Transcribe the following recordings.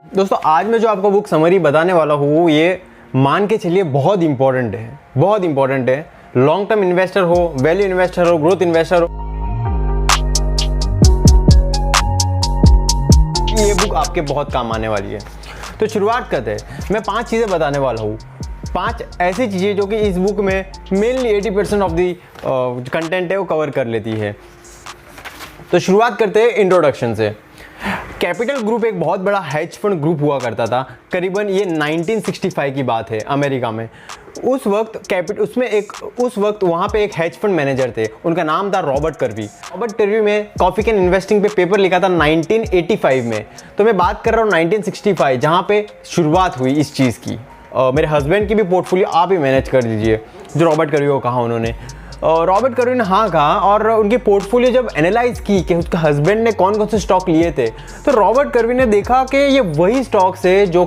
दोस्तों आज मैं जो आपको बुक समरी बताने वाला हूँ ये मान के चलिए बहुत इंपॉर्टेंट है। लॉन्ग टर्म इन्वेस्टर हो, वैल्यू इन्वेस्टर हो, ग्रोथ इन्वेस्टर हो, ये बुक आपके बहुत काम आने वाली है। तो शुरुआत करते हैं। मैं 5 चीज़ें बताने वाला हूँ, 5 ऐसी चीज़ें जो कि इस बुक में मेनली 80% ऑफ दी कंटेंट है वो कवर कर लेती है। तो शुरुआत करते हैं इंट्रोडक्शन से। कैपिटल ग्रुप एक बहुत बड़ा हेज फंड ग्रुप हुआ करता था, करीबन ये 1965 की बात है अमेरिका में। उस वक्त वहाँ पे एक हेज फंड मैनेजर थे, उनका नाम था रॉबर्ट कर्वी। रॉबर्ट कर्वी में कॉफी कैन इन्वेस्टिंग पे पेपर लिखा था 1985 में। तो मैं बात कर रहा हूँ 1965 जहाँ पे शुरुआत हुई इस चीज़ की। मेरे हस्बैंड की भी पोर्टफोलियो आप ही मैनेज कर दीजिए, जो रॉबर्ट कर्वी को कहा उन्होंने। रॉबर्ट कर्वी ने हाँ कहा और उनकी पोर्टफोलियो जब एनालाइज की कि उसके हस्बैंड ने कौन कौन से स्टॉक लिए थे, तो रॉबर्ट कर्वी ने देखा कि ये वही स्टॉक्स है जो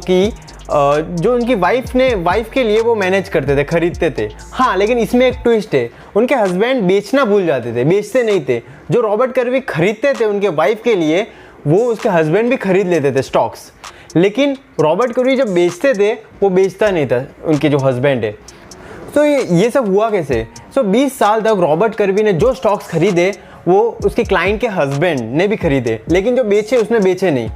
उनकी वाइफ के लिए वो मैनेज करते थे, खरीदते थे। हाँ, लेकिन इसमें एक ट्विस्ट है, उनके हस्बैंड बेचना भूल जाते थे, बेचते नहीं थे। जो रॉबर्ट कर्वी खरीदते थे उनके वाइफ के लिए, वो उसके हस्बैंड भी खरीद लेते थे स्टॉक्स। लेकिन रॉबर्ट कर्वी जब बेचते थे वो बेचता नहीं था, उनके जो हस्बैंड है। तो ये सब हुआ कैसे? 20 साल तक रॉबर्ट कर्वी ने जो स्टॉक्स खरीदे वो उसके क्लाइंट के हस्बैंड ने भी खरीदे, लेकिन जो बेचे उसने बेचे नहीं।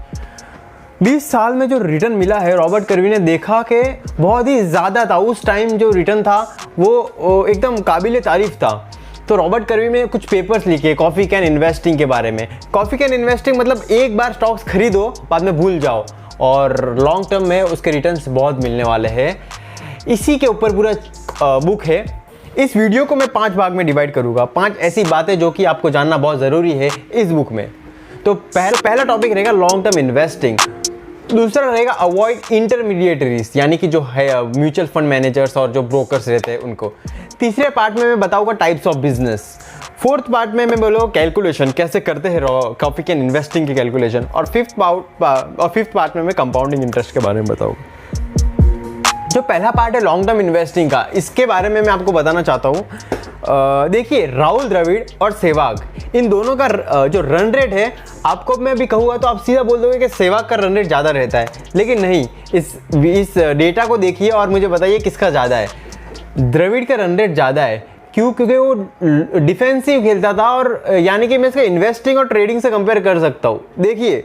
20 साल में जो रिटर्न मिला है, रॉबर्ट कर्वी ने देखा कि बहुत ही ज़्यादा था। उस टाइम जो रिटर्न था वो एकदम काबिल तारीफ था। तो रॉबर्ट कर्वी ने कुछ पेपर्स लिखे कॉफ़ी कैन इन्वेस्टिंग के बारे में। कॉफ़ी कैन इन्वेस्टिंग मतलब एक बार स्टॉक्स खरीदो, बाद में भूल जाओ, और लॉन्ग टर्म में उसके रिटर्न्स बहुत मिलने वाले हैं। इसी के ऊपर पूरा बुक है। इस वीडियो को मैं 5 भाग में डिवाइड करूंगा, 5 ऐसी बातें जो कि आपको जानना बहुत ज़रूरी है इस बुक में। तो पहला टॉपिक रहेगा लॉन्ग टर्म इन्वेस्टिंग। दूसरा रहेगा अवॉइड इंटरमीडिएटरीज, यानी कि जो है म्यूचुअल फंड मैनेजर्स और जो ब्रोकर्स रहते हैं उनको। तीसरे पार्ट में मैं बताऊंगा types of business. Fourth part में मैं बोलूँगा कैलकुलेशन, कैसे करते हैं कॉफी कैन इन्वेस्टिंग की कैलकुलेशन। और फिफ्थ पार्ट में मैं कंपाउंडिंग इंटरेस्ट के बारे में बताऊँगा। जो पहला पार्ट है लॉन्ग टर्म इन्वेस्टिंग का, इसके बारे में मैं आपको बताना चाहता हूँ। देखिए, राहुल द्रविड़ और सहवाग, इन दोनों का जो रन रेट है, आपको मैं भी कहूँगा तो आप सीधा बोल दोगे कि सहवाग का रन रेट ज़्यादा रहता है, लेकिन नहीं। इस डेटा को देखिए और मुझे बताइए किसका ज़्यादा है। द्रविड़ का रन रेट ज़्यादा है। क्यों? क्योंकि वो डिफेंसिव खेलता था, और यानी कि मैं इसका इन्वेस्टिंग और ट्रेडिंग से कंपेयर कर सकता हूँ। देखिए,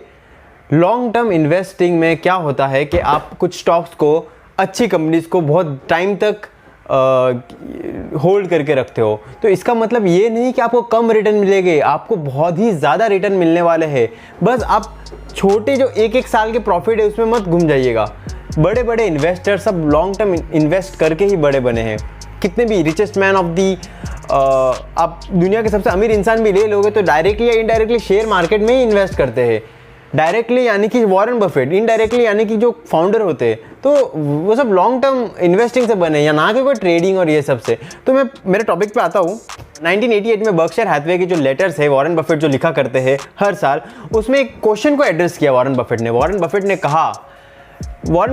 लॉन्ग टर्म इन्वेस्टिंग में क्या होता है कि आप कुछ स्टॉक्स को, अच्छी कंपनीज को बहुत टाइम तक होल्ड करके रखते हो। तो इसका मतलब ये नहीं कि आपको कम रिटर्न मिलेंगे, आपको बहुत ही ज़्यादा रिटर्न मिलने वाले हैं। बस आप छोटे जो एक साल के प्रॉफिट है उसमें मत घूम जाइएगा। बड़े बड़े इन्वेस्टर सब लॉन्ग टर्म इन्वेस्ट करके ही बड़े बने हैं। कितने भी रिचेस्ट मैन ऑफ दी आप दुनिया के सबसे अमीर इंसान भी ले लोगे तो डायरेक्टली या इनडायरेक्टली शेयर मार्केट में ही इन्वेस्ट करते हैं। डायरेक्टली यानी कि वॉरेन बफेट, इनडायरेक्टली यानी कि जो फाउंडर होते हैं, तो वो सब लॉन्ग टर्म इन्वेस्टिंग से बने, या ना कि कोई ट्रेडिंग और ये सब से। तो मैं मेरे टॉपिक पे आता हूँ। 1988 में बर्कशायर हैथवे की जो लेटर्स है वॉरेन बफेट जो लिखा करते हैं हर साल, उसमें एक क्वेश्चन को एड्रेस किया वॉरेन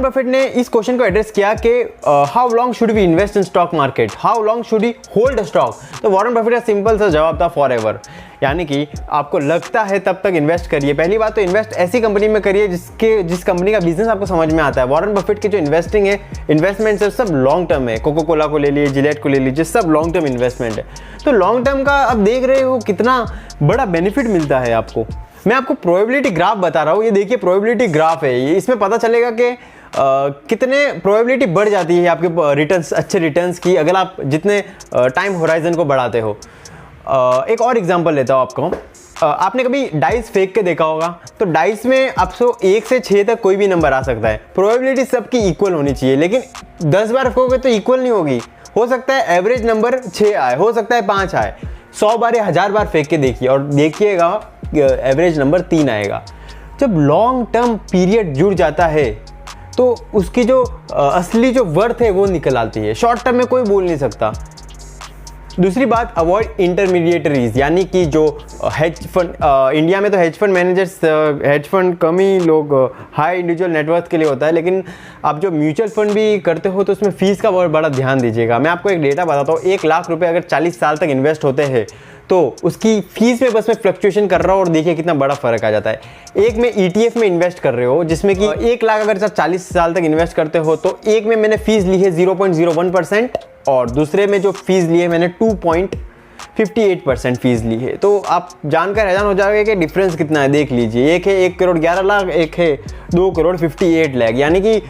बफेट ने इस क्वेश्चन को एड्रेस किया कि how long should we invest in stock market, how long should we hold a stock. तो वॉरेन बफेट का सिंपल सा जवाब था फॉर एवर, यानी कि आपको लगता है तब तक इन्वेस्ट करिए। पहली बात तो इन्वेस्ट ऐसी कंपनी में करिए जिस कंपनी का बिजनेस आपको समझ में आता है। वॉरेन बफेट की जो इन्वेस्टमेंट है सब लॉन्ग टर्म है। कोको कोला को ले लीजिए, जिलेट को ले लीजिए, सब लॉन्ग टर्म इन्वेस्टमेंट है। तो लॉन्ग टर्म का अब देख रहे हो कितना बड़ा बेनिफिट मिलता है आपको। मैं आपको प्रोबेबिलिटी ग्राफ बता रहा हूँ। ये देखिए प्रोबेबिलिटी ग्राफ है, इसमें पता चलेगा कि कितने प्रोबेबिलिटी बढ़ जाती है आपके रिटर्न्स, अच्छे रिटर्न्स की, अगर आप जितने टाइम होराइजन को बढ़ाते हो। एक और एग्जांपल लेता हूँ आपको। आपने कभी डाइस फेंक के देखा होगा, तो डाइस में आपको 1 से 6 तक कोई भी नंबर आ सकता है। प्रोबेबिलिटी सबकी इक्वल होनी चाहिए, लेकिन 10 बार फेंकोगे तो इक्वल नहीं होगी। हो सकता है एवरेज नंबर 6 आए, हो सकता है 5 आए। 100 बार या 1000 बार फेंक के देखिए और देखिएगा एवरेज नंबर 3 आएगा। जब लॉन्ग टर्म पीरियड जुड़ जाता है तो उसकी जो असली जो वर्थ है वो निकल आती है। शॉर्ट टर्म में कोई बोल नहीं सकता। दूसरी बात, अवॉइड इंटरमीडिएटरीज, यानी कि जो हेज फंड, इंडिया में तो hedge fund managers, hedge fund कम ही लोग हाई इंडिविजुअल नेटवर्थ के लिए होता है, लेकिन आप जो म्यूचुअल फंड भी करते हो तो उसमें फीस का बहुत बड़ा ध्यान दीजिएगा। मैं आपको एक डेटा बताता हूँ, 1 लाख रुपए अगर 40 साल तक इन्वेस्ट होते हैं तो उसकी फीस में बस में फ्लक्चुएशन कर रहा हूँ और देखिए कितना बड़ा फर्क आ जाता है। एक में ETF में इन्वेस्ट कर रहे हो जिसमें कि 1 लाख अगर 40 साल तक इन्वेस्ट करते हो तो एक में मैंने फीस ली है 0.01% और दूसरे में जो फीस ली है मैंने 2.58% फीस ली है। तो आप जानकर हैरान हो जाओगे कि डिफरेंस कितना है। देख लीजिए, एक है 1 करोड़ 11 लाख, एक है 2 करोड़ 58 लाख, यानी कि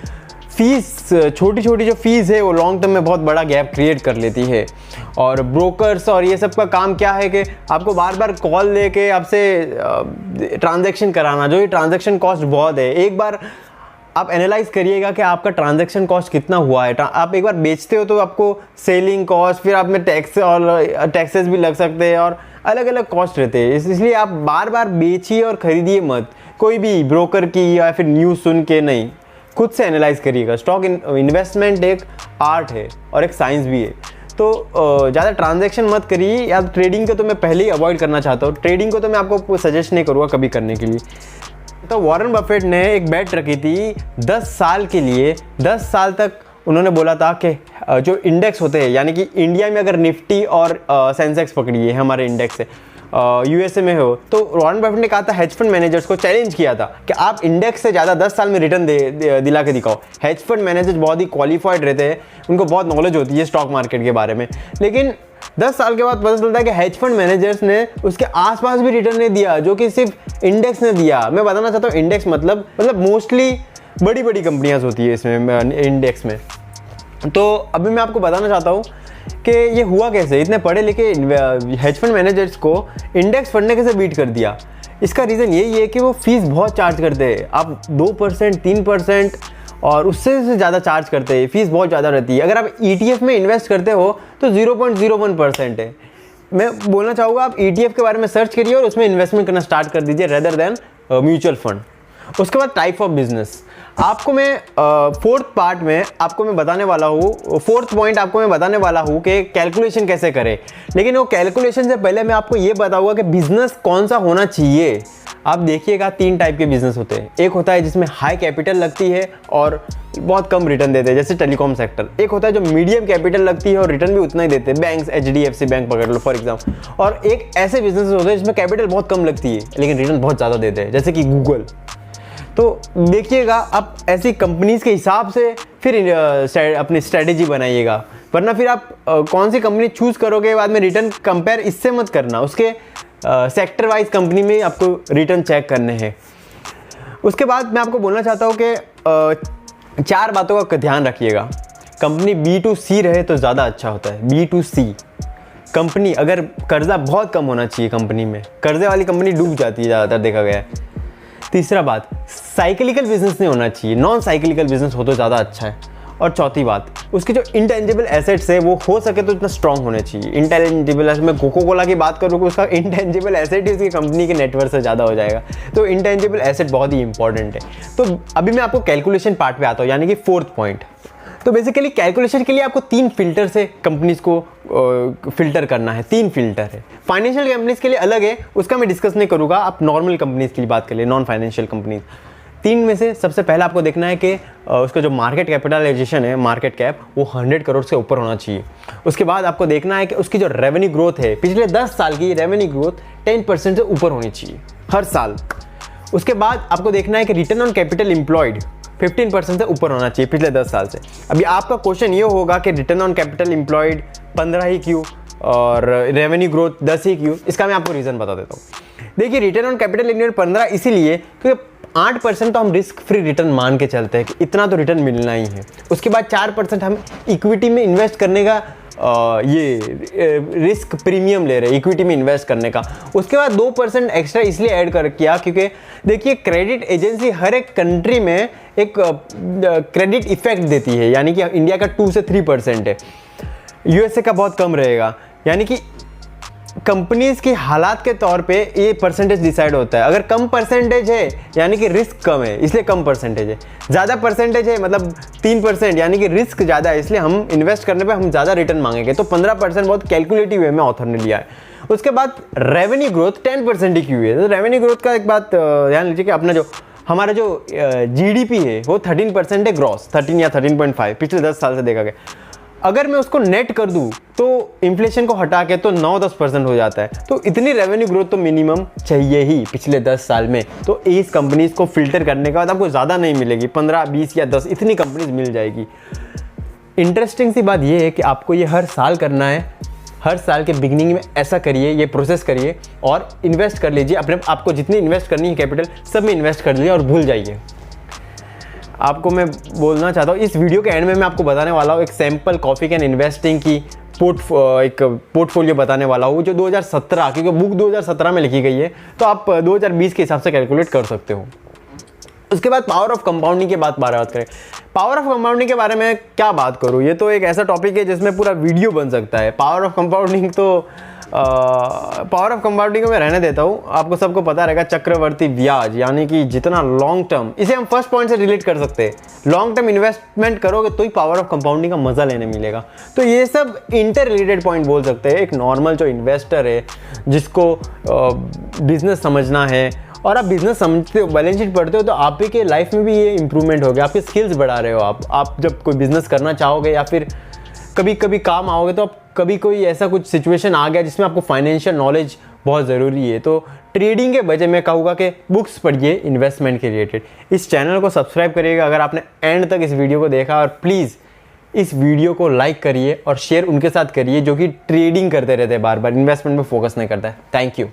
फीस, छोटी छोटी जो फीस है वो लॉन्ग टर्म में बहुत बड़ा गैप क्रिएट कर लेती है। और ब्रोकर्स और ये सब का काम क्या है कि आपको बार बार कॉल लेके आपसे ट्रांजैक्शन कराना, जो ये ट्रांजैक्शन कॉस्ट बहुत है। एक बार आप एनालाइज करिएगा कि आपका ट्रांजैक्शन कॉस्ट कितना हुआ है। आप एक बार बेचते हो तो आपको सेलिंग कॉस्ट, फिर आप में टैक्स और टैक्सेस भी लग सकते हैं और अलग अलग कॉस्ट रहते हैं। इसलिए आप बार बार बेचिए और ख़रीदिए मत, कोई भी ब्रोकर की या फिर न्यूज़ सुन के नहीं, खुद से एनालाइज करिएगा। स्टॉक इन्वेस्टमेंट एक आर्ट है और एक साइंस भी है, तो ज़्यादा ट्रांजैक्शन मत करिए। या ट्रेडिंग को तो मैं पहले ही अवॉइड करना चाहता हूँ, ट्रेडिंग को तो मैं आपको सजेस्ट नहीं करूँगा कभी करने के लिए। तो वॉरेन बफेट ने एक बेट रखी थी 10 साल के लिए, 10 साल तक उन्होंने बोला था कि जो इंडेक्स होते हैं, यानी कि इंडिया में अगर निफ्टी और सेंसेक्स पकड़िए हमारे इंडेक्स है, यूएसए में हो, तो वॉरेन बफेट ने कहा था हेज फंड मैनेजर्स को, चैलेंज किया था कि आप इंडेक्स से ज़्यादा 10 साल में रिटर्न दिला के दिखाओ। हेज फंड मैनेजर्स बहुत ही क्वालिफाइड रहते हैं, उनको बहुत नॉलेज होती है स्टॉक मार्केट के बारे में, लेकिन 10 साल के बाद पता चलता है कि हेज फंड मैनेजर्स ने उसके आसपास भी रिटर्न नहीं दिया जो कि सिर्फ इंडेक्स ने दिया। मैं बताना चाहता हूँ इंडेक्स मतलब मोस्टली बड़ी बड़ी कंपनियां होती है इसमें इंडेक्स में। तो अभी मैं आपको बताना चाहता हूँ कि ये हुआ कैसे, इतने पढ़े लिखे हेज फंड मैनेजर्स को इंडेक्स फंड ने कैसे बीट कर दिया। इसका रीज़न यही है कि वो फीस बहुत चार्ज करते हैं। आप 2%, 3% और उससे ज़्यादा चार्ज करते हैं, फीस बहुत ज़्यादा रहती है। अगर आप ETF में इन्वेस्ट करते हो तो 0.01% है। मैं बोलना चाहूँगा आप ETF के बारे में सर्च करिए और उसमें इन्वेस्टमेंट करना स्टार्ट कर दीजिए रेदर देन म्यूचुअल फंड। उसके बाद टाइप ऑफ बिजनेस, आपको मैं फोर्थ पॉइंट आपको मैं बताने वाला हूँ कि कैलकुलेशन कैसे करें। लेकिन वो कैलकुलेशन से पहले मैं आपको ये बताऊँगा कि बिजनेस कौन सा होना चाहिए। आप देखिएगा 3 टाइप के बिजनेस होते हैं। एक होता है जिसमें हाई कैपिटल लगती है और बहुत कम रिटर्न देते हैं, जैसे टेलीकॉम सेक्टर। एक होता है जो मीडियम कैपिटल लगती है और रिटर्न भी उतना ही देते हैं, बैंक्स, HDFC बैंक पकड़ लो फॉर एग्जाम्पल। और एक ऐसे बिजनेस होते हैं जिसमें कैपिटल बहुत कम लगती है लेकिन रिटर्न बहुत ज़्यादा देते हैं, जैसे कि गूगल। तो देखिएगा आप ऐसी कंपनीज के हिसाब से फिर अपनी स्ट्रेटेजी बनाइएगा, वरना फिर आप कौन सी कंपनी चूज़ करोगे बाद में रिटर्न कंपेयर इससे मत करना, उसके सेक्टर वाइज कंपनी में आपको रिटर्न चेक करने हैं। उसके बाद मैं आपको बोलना चाहता हूँ कि 4 बातों का ध्यान रखिएगा। कंपनी B2C रहे तो ज़्यादा अच्छा होता है। B2C कंपनी, अगर कर्जा बहुत कम होना चाहिए कंपनी में, कर्जे वाली कंपनी डूब जाती है ज़्यादातर, देखा गया है। तीसरा बात, साइक्लिकल बिजनेस नहीं होना चाहिए, नॉन साइक्लिकल बिजनेस हो तो ज़्यादा अच्छा है। और चौथी बात, उसके जो इंटेंजिबल एसेट्स है वो हो सके तो इतना स्ट्रांग होने चाहिए। इंटेंजिबल, मैं कोको कोला की बात करूँ, उसका इंटेंजिबल एसेट ही उसकी कंपनी के नेटवर्क से ज़्यादा हो जाएगा। तो इंटेंजिबल एसेट बहुत ही इंपॉर्टेंट है। तो अभी मैं आपको कैलकुलेशन पार्ट पे आता हूँ, यानी कि 4th पॉइंट। तो बेसिकली कैलकुलेशन के लिए आपको 3 फिल्टर से कंपनीज को फिल्टर करना है। 3 फिल्टर है। फाइनेंशियल कंपनीज के लिए अलग है, उसका मैं डिस्कस नहीं करूँगा। आप नॉर्मल कंपनीज के लिए बात कर लिए, नॉन फाइनेंशियल कंपनीज। 3 में से सबसे पहले आपको देखना है कि उसका जो मार्केट कैपिटलाइजेशन है, मार्केट कैप, वो 100 करोड़ से ऊपर होना चाहिए। उसके बाद आपको देखना है कि उसकी जो रेवेन्यू ग्रोथ है, पिछले 10 साल की रेवेन्यू ग्रोथ 10% से ऊपर होनी चाहिए हर साल। उसके बाद आपको देखना है कि रिटर्न ऑन कैपिटल एम्प्लॉयड 15% से ऊपर होना चाहिए पिछले 10 साल से। अभी आपका क्वेश्चन ये होगा कि रिटर्न ऑन कैपिटल एम्प्लॉयड 15 ही क्यों और रेवेन्यू ग्रोथ 10 ही क्यों? इसका मैं आपको रीज़न बता देता हूँ। देखिए, रिटर्न ऑन कैपिटल एम्प्लॉयड 15 इसीलिए क्योंकि 8% तो हम रिस्क फ्री रिटर्न मान के चलते हैं कि इतना तो रिटर्न मिलना ही है। उसके बाद 4% हम इक्विटी में इन्वेस्ट करने का रिस्क प्रीमियम ले रहे हैं, इक्विटी में इन्वेस्ट करने का। उसके बाद 2% एक्स्ट्रा इसलिए ऐड कर किया क्योंकि देखिए, क्रेडिट एजेंसी हर एक कंट्री में एक क्रेडिट इफेक्ट देती है, यानी कि इंडिया का 2 से 3% है, यूएसए का बहुत कम रहेगा। यानी कि कंपनीज की हालात के तौर पे ये परसेंटेज डिसाइड होता है। अगर कम परसेंटेज है यानी कि रिस्क कम है, इसलिए कम परसेंटेज है। ज़्यादा परसेंटेज है मतलब 3% यानी कि रिस्क ज़्यादा है, इसलिए हम इन्वेस्ट करने पे हम ज़्यादा रिटर्न मांगेंगे। तो 15% बहुत कैलकुलेटिव वे में ऑथर ने लिया है। उसके बाद रेवेन्यू ग्रोथ 10% ही क्यों है। तो रेवेन्यू ग्रोथ का एक बात ध्यान लीजिए कि अपना जो हमारा जो जीडीपी है वो 13% है ग्रॉस, 13 या 13.5 पिछले 10 साल से देखा गया। अगर मैं उसको नेट कर दूं तो इन्फ्लेशन को हटा के तो 9-10% हो जाता है। तो इतनी रेवेन्यू ग्रोथ तो मिनिमम चाहिए ही पिछले 10 साल में। तो इस कंपनीज को फिल्टर करने के बाद आपको ज़्यादा नहीं मिलेगी, 15, 20 या 10 इतनी कंपनीज मिल जाएगी। इंटरेस्टिंग सी बात यह है कि आपको ये हर साल करना है। हर साल के बिगिनिंग में ऐसा करिए, ये प्रोसेस करिए और इन्वेस्ट कर लीजिए। अपने आपको जितनी इन्वेस्ट करनी है कैपिटल सब में इन्वेस्ट कर लीजिए और भूल जाइए। आपको मैं बोलना चाहता हूँ इस वीडियो के एंड में मैं आपको बताने वाला हूँ एक सैम्पल कॉफी कैन इन्वेस्टिंग की एक पोर्टफोलियो बताने वाला हूँ जो 2017, क्योंकि बुक 2017 में लिखी गई है तो आप 2020 के हिसाब से कैलकुलेट कर सकते हो। उसके बाद पावर ऑफ कंपाउंडिंग की बात करें। पावर ऑफ कंपाउंडिंग के बारे में क्या बात करूँ, ये तो एक ऐसा टॉपिक है जिसमें पूरा वीडियो बन सकता है। पावर ऑफ कंपाउंडिंग तो पावर ऑफ कंपाउंडिंग को मैं रहने देता हूँ। आपको सबको पता रहेगा चक्रवर्ती ब्याज, यानी कि जितना लॉन्ग टर्म, इसे हम फर्स्ट पॉइंट से रिलेट कर सकते हैं। लॉन्ग टर्म इन्वेस्टमेंट करोगे तो ही पावर ऑफ कंपाउंडिंग का मजा लेने मिलेगा। तो ये सब इंटर रिलेटेड पॉइंट बोल सकते हैं। एक नॉर्मल जो इन्वेस्टर है जिसको बिजनेस समझना है और आप बिजनेस समझते हो, बैलेंस शीट पढ़ते हो, तो आप ही के लाइफ में भी ये इंप्रूवमेंट हो गया। आपके स्किल्स बढ़ा रहे हो आप जब कोई बिजनेस करना चाहोगे या फिर कभी कभी काम आओगे तो आप कभी कोई ऐसा कुछ सिचुएशन आ गया जिसमें आपको फाइनेंशियल नॉलेज बहुत ज़रूरी है, तो ट्रेडिंग के बजाय मैं कहूँगा कि बुक्स पढ़िए इन्वेस्टमेंट के रिलेटेड। इस चैनल को सब्सक्राइब करिएगा अगर आपने एंड तक इस वीडियो को देखा, और प्लीज़ इस वीडियो को लाइक करिए और शेयर उनके साथ करिए जो कि ट्रेडिंग करते रहते हैं, बार बार इन्वेस्टमेंट में फोकस नहीं करता है। Thank you.